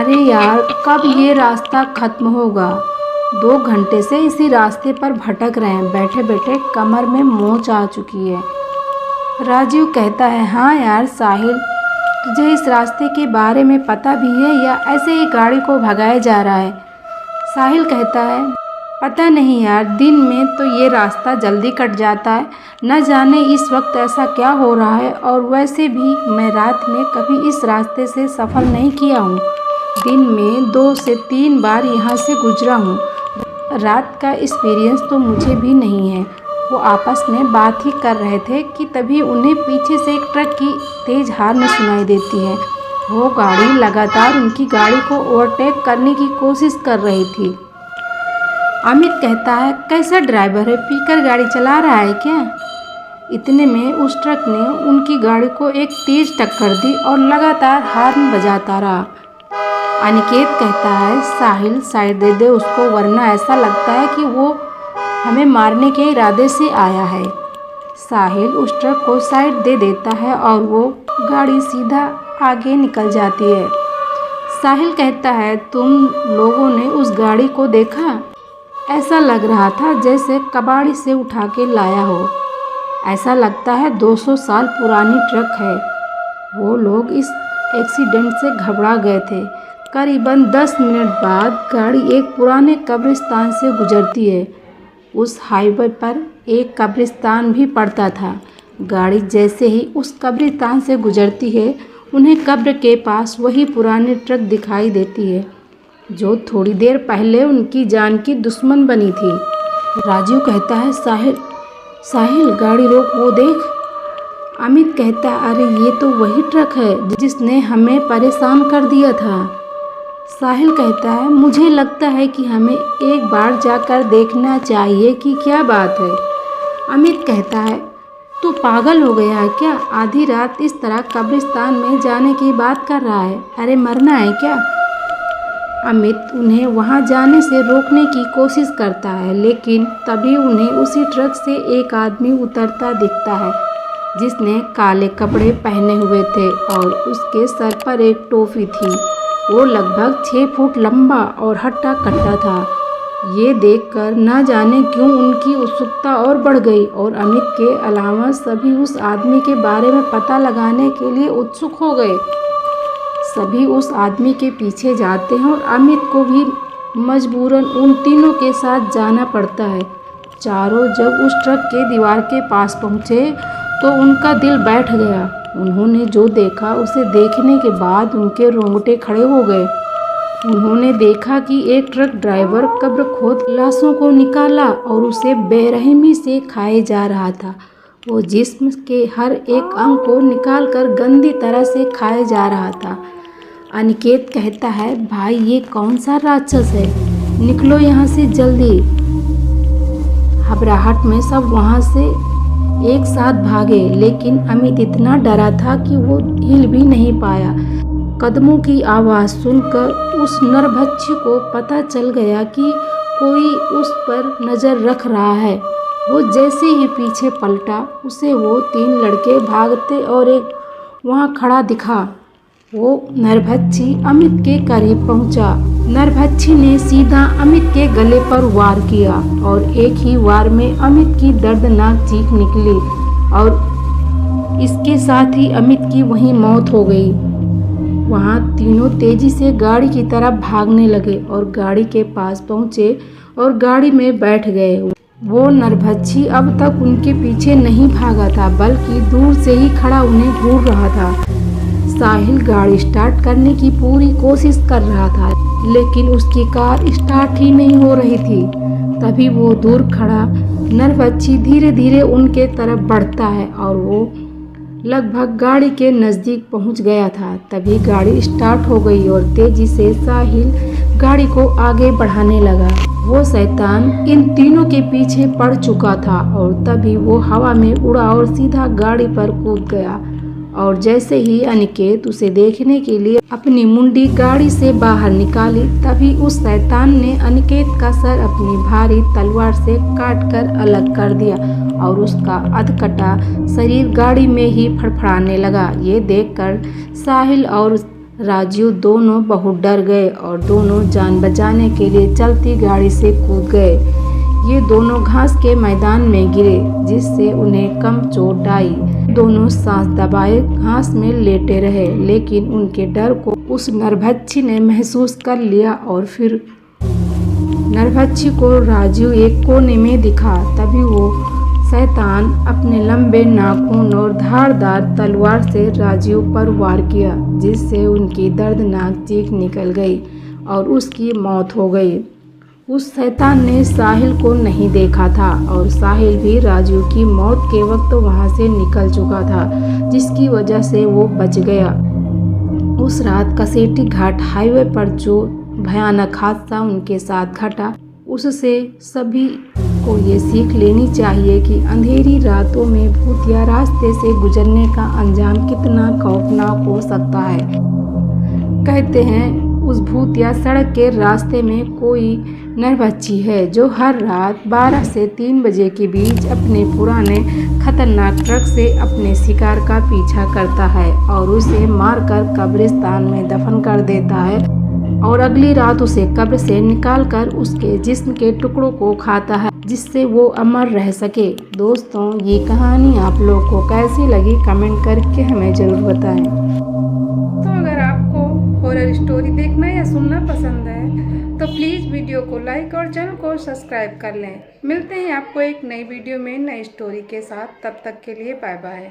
अरे यार, कब ये रास्ता खत्म होगा। 2 घंटे से इसी रास्ते पर भटक रहे हैं। बैठे बैठे कमर में मोच आ चुकी है। राजीव कहता है, हाँ यार साहिल, तुझे इस रास्ते के बारे में पता भी है या ऐसे ही गाड़ी को भगाया जा रहा है। साहिल कहता है, पता नहीं यार, दिन में तो ये रास्ता जल्दी कट जाता है, न जाने इस वक्त ऐसा क्या हो रहा है। और वैसे भी मैं रात में कभी इस रास्ते से सफ़र नहीं किया हूँ। दिन में 2 से 3 बार यहाँ से गुजरा हूँ। रात का एक्सपीरियंस तो मुझे भी नहीं है। वो आपस में बात ही कर रहे थे कि तभी उन्हें पीछे से एक ट्रक की तेज़ हॉर्न सुनाई देती है। वो गाड़ी लगातार उनकी गाड़ी को ओवरटेक करने की कोशिश कर रही थी। अमित कहता है, कैसा ड्राइवर है, पीकर गाड़ी चला रहा है क्या। इतने में उस ट्रक ने उनकी गाड़ी को एक तेज़ टक्कर दी और लगातार हॉर्न बजाता रहा। अनिकेत कहता है, साहिल साइड दे दे उसको, वरना ऐसा लगता है कि वो हमें मारने के इरादे से आया है। साहिल उस ट्रक को साइड दे देता है और वो गाड़ी सीधा आगे निकल जाती है। साहिल कहता है, तुम लोगों ने उस गाड़ी को देखा? ऐसा लग रहा था जैसे कबाड़ी से उठा के लाया हो। ऐसा लगता है 200 साल पुरानी ट्रक है। वो लोग इस एक्सीडेंट से घबरा गए थे। करीबन 10 मिनट बाद गाड़ी एक पुराने कब्रिस्तान से गुजरती है। उस हाईवे पर एक कब्रिस्तान भी पड़ता था। गाड़ी जैसे ही उस कब्रिस्तान से गुजरती है, उन्हें कब्र के पास वही पुरानी ट्रक दिखाई देती है जो थोड़ी देर पहले उनकी जान की दुश्मन बनी थी। राजीव कहता है, साहिल गाड़ी रोक, वो देख। अमित कहता है, अरे ये तो वही ट्रक है जिसने हमें परेशान कर दिया था। साहिल कहता है, मुझे लगता है कि हमें एक बार जाकर देखना चाहिए कि क्या बात है। अमित कहता है, तू पागल हो गया है क्या? आधी रात इस तरह कब्रिस्तान में जाने की बात कर रहा है। अरे मरना है क्या? अमित उन्हें वहां जाने से रोकने की कोशिश करता है, लेकिन तभी उन्हें उसी ट्रक से एक आदमी उतरता दिखता है जिसने काले कपड़े पहने हुए थे और उसके सर पर एक टोपी थी। वो लगभग 6 फुट लंबा और हट्टा कट्टा था। ये देखकर न जाने क्यों उनकी उत्सुकता और बढ़ गई और अमित के अलावा सभी उस आदमी के बारे में पता लगाने के लिए उत्सुक हो गए। सभी उस आदमी के पीछे जाते हैं और अमित को भी मजबूरन उन तीनों के साथ जाना पड़ता है। चारों जब उस ट्रक के दीवार के पास पहुँचे तो उनका दिल बैठ गया। उन्होंने जो देखा उसे देखने के बाद उनके रोंगटे खड़े हो गए। उन्होंने देखा कि एक ट्रक ड्राइवर कब्र खोद लाशों को निकाला और उसे बेरहमी से खाए जा रहा था। वो जिस्म के हर एक अंग को निकालकर गंदी तरह से खाया जा रहा था। अनिकेत कहता है, भाई ये कौन सा राक्षस है, निकलो यहाँ से जल्दी। घबराहट में सब वहाँ से एक साथ भागे, लेकिन अमित इतना डरा था कि वो हिल भी नहीं पाया। कदमों की आवाज़ सुनकर उस नरभक्षी को पता चल गया कि कोई उस पर नज़र रख रहा है। वो जैसे ही पीछे पलटा, उसे वो 3 लड़के भागते और एक वहाँ खड़ा दिखा। वो नरभक्षी अमित के करीब पहुँचा। नरभक्षी ने सीधा अमित के गले पर वार किया और एक ही वार में अमित की दर्दनाक चीख निकली और इसके साथ ही अमित की वहीं मौत हो गई। वहाँ तीनों तेजी से गाड़ी की तरफ भागने लगे और गाड़ी के पास पहुँचे और गाड़ी में बैठ गए। वो नरभक्षी अब तक उनके पीछे नहीं भागा था, बल्कि दूर से ही खड़ा उन्हें घूर रहा था। साहिल गाड़ी स्टार्ट करने की पूरी कोशिश कर रहा था, लेकिन उसकी कार स्टार्ट ही नहीं हो रही थी। तभी वो दूर खड़ा नरभक्षी धीरे धीरे उनके तरफ बढ़ता है और वो लगभग गाड़ी के नज़दीक पहुंच गया था। तभी गाड़ी स्टार्ट हो गई और तेजी से साहिल गाड़ी को आगे बढ़ाने लगा। वो शैतान इन तीनों के पीछे पड़ चुका था और तभी वो हवा में उड़ा और सीधा गाड़ी पर कूद गया। और जैसे ही अनिकेत उसे देखने के लिए अपनी मुंडी गाड़ी से बाहर निकाली, तभी उस शैतान ने अनिकेत का सर अपनी भारी तलवार से काटकर अलग कर दिया और उसका अधकटा शरीर गाड़ी में ही फड़फड़ाने लगा। ये देखकर साहिल और राजू दोनों बहुत डर गए और दोनों जान बचाने के लिए चलती गाड़ी से कूद गए। ये दोनों घास के मैदान में गिरे जिससे उन्हें कम चोट आई। दोनों सांस दबाए घास में लेटे रहे, लेकिन उनके डर को उस नरभक्षी ने महसूस कर लिया और फिर नरभक्षी को राजू एक कोने में दिखा। तभी वो शैतान अपने लंबे नाखून और धारदार तलवार से राजू पर वार किया, जिससे उनकी दर्दनाक चीख निकल गई और उसकी मौत हो गई। उस शैतान ने साहिल को नहीं देखा था और साहिल भी राजू की मौत के वक्त वहां से निकल चुका था, जिसकी वजह से वो बच गया। उस रात कसेटी घाट हाईवे पर जो भयानक हादसा उनके साथ घटा, उससे सभी को ये सीख लेनी चाहिए कि अंधेरी रातों में भूतिया रास्ते से गुजरने का अंजाम कितना खौफनाक हो सकता है। कहते हैं उस भूतिया सड़क के रास्ते में कोई नरभक्षी है जो हर रात 12 से 3 बजे के बीच अपने पुराने खतरनाक ट्रक से अपने शिकार का पीछा करता है और उसे मारकर कब्रिस्तान में दफन कर देता है और अगली रात उसे कब्र से निकालकर उसके जिस्म के टुकड़ों को खाता है, जिससे वो अमर रह सके। दोस्तों, ये कहानी आप लोग को कैसी लगी कमेंट करके हमें ज़रूर बताएं। तो अगर आपको हॉरर स्टोरी देखना या सुनना पसंद है तो प्लीज़ वीडियो को लाइक और चैनल को सब्सक्राइब कर लें। मिलते हैं आपको एक नई वीडियो में नई स्टोरी के साथ। तब तक के लिए बाय बाय।